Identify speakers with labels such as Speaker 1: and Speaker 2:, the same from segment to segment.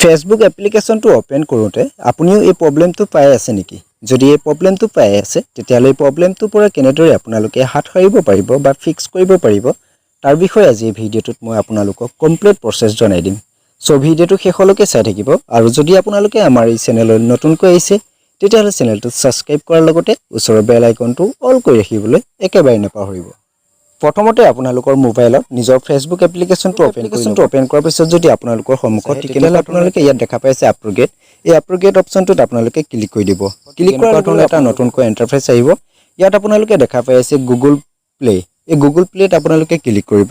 Speaker 1: Facebook এপ্লিকেশনটো open কৰোতে আপুনিও এই প্ৰবলেমটো পাই আছে নেকি? যদি এই প্ৰবলেমটো পাই আছে তেতিয়ালৈ প্ৰবলেমটোৰ পৰা কেনেদৰে আপোনালোকে হাত সাৰিব পাৰিব বা ফিক্স কৰিব পাৰিব তাৰ বিষয়ে আজি এই ভিডিঅ'টোত মই আপোনালোকক কমপ্লিট প্ৰচেছ জনাই দিম। সো ভিডিঅ'টো শেষলৈকে চাই থাকিব আৰু যদি আপোনালোকে আমাৰ এই চেনেললৈ নতুনকৈ আহিছে তেতিয়াহ'লে চেনেলটো সাবস্ক্ৰাইব কৰাৰ লগতে ওচৰৰ বেল আইকনটো অল কৰি ৰাখিবলৈ একেবাৰে নাপাহৰিব। প্ৰথমতে আপোনালোকৰ মোবাইলত নিজৰ ফেসবুক এপ্লিকেশনটো ওপেন কৰাৰ পিছত যদি আপোনালোকৰ সন্মুখত তেতিয়াহ'লে আপোনালোকে ইয়াত দেখা পাইছে আপগ্ৰেড এই আপগ্ৰেড অপচনটোত আপোনালোকে ক্লিক কৰি দিব। ক্লিক কৰাৰ লগে লগে এটা নতুনকৈ ইন্টাৰফেস আহিব। ইয়াত আপোনালোকে দেখা পাইছে গুগল প্লে। এই গুগল প্লেত আপোনালোকে ক্লিক কৰিব।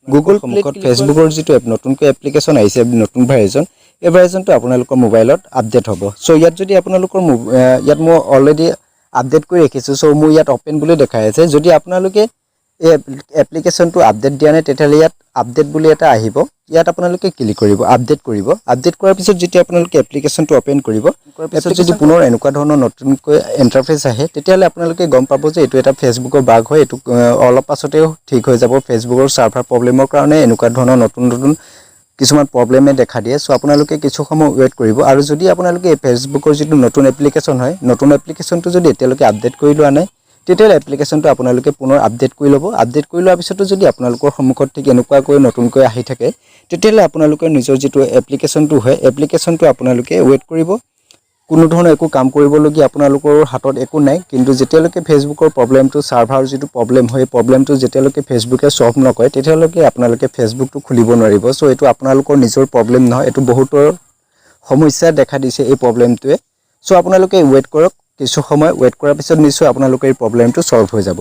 Speaker 1: গুগল সন্মুখত ফেসবুকৰ যেটো নতুনকৈ এপ্লিকেশন আহিছে নতুন ভাৰ্জন এই ভাৰ্জনটো আপোনালোকৰ মোবাইলত আপডেট হ'ব। সো ইয়াত যদি আপোনালোকৰ ইয়াত মই অলৰেডি আপডেট কৰি ৰাখিছো সো মই ইয়াত ওপেন বুলি দেখাই আছে। যদি আপোনালোকে এই এপ্লিকেশনটো আপডেট দিয়া নাই তেতিয়াহ'লে ইয়াত আপডেট বুলি এটা আহিব। ইয়াত আপোনালোকে ক্লিক কৰিব আপডেট কৰিব। আপডেট কৰাৰ পিছত যেতিয়া আপোনালোকে এপ্লিকেশনটো ওপেন কৰিব পিছত যদি পুনৰ এনেকুৱা ধৰণৰ নতুনকৈ ইন্টাৰফেস আহে তেতিয়াহ'লে আপোনালোকে গম পাব যে এটো এটা ফেসবুকৰ বাগ হয়। এটো অলপ পাছতেও ঠিক হৈ যাব। ফেসবুকৰ সাৰ্ভাৰ প্ৰবলেমৰ কাৰণে এনেকুৱা ধৰণৰ নতুন কিছুমান প্ৰবলেমে দেখা দিয়ে। সো আপোনালোকে কিছু সময় ওয়েট কৰিব আৰু যদি আপোনালোকে ফেসবুকৰ যেটো নতুন এপ্লিকেশন হয় নতুন এপ্লিকেশনটো যদি এতিয়ালৈকে আপডেট কৰি লোৱা নাই তেতিয়াহ'লে এপ্লিকেশনটো আপোনালোকে পুনৰ আপডেট কৰি ল'ব। আপডেট কৰি লোৱাৰ পিছতো যদি আপোনালোকৰ সন্মুখত ঠিক এনেকুৱাকৈ নতুনকৈ আহি থাকে তেতিয়াহ'লে আপোনালোকৰ নিজৰ যেটো এপ্লিকেশনটো হয় এপ্লিকেশনটো আপোনালোকে ওয়েট কৰিব। কোনো ধৰণৰ একো কাম কৰিবলগীয়া আপোনালোকৰ হাতত একো নাই। কিন্তু যেতিয়ালৈকে ফেসবুকৰ প্ৰবলেমটো সাৰ্ভাৰ যেটো প্ৰবলেম হয় প্ৰবলেমটো যেতিয়ালৈকে ফেসবুকে সলভ নকৰে তেতিয়ালৈকে আপোনালোকে ফেসবুকটো খুলিব নোৱাৰিব। সো এটো আপোনালোকৰ নিজৰ প্ৰবলেম নহয়। এটো বহুতৰ সমস্যা দেখা দিছে এই প্ৰবলেমটোৱে। সো আপোনালোকে ওয়েট কৰক। কিছু সময় ওয়েট কৰাৰ পিছত নিশ্চয় আপোনালোকৰ এই প্ৰবলেমটো সলভ হৈ যাব।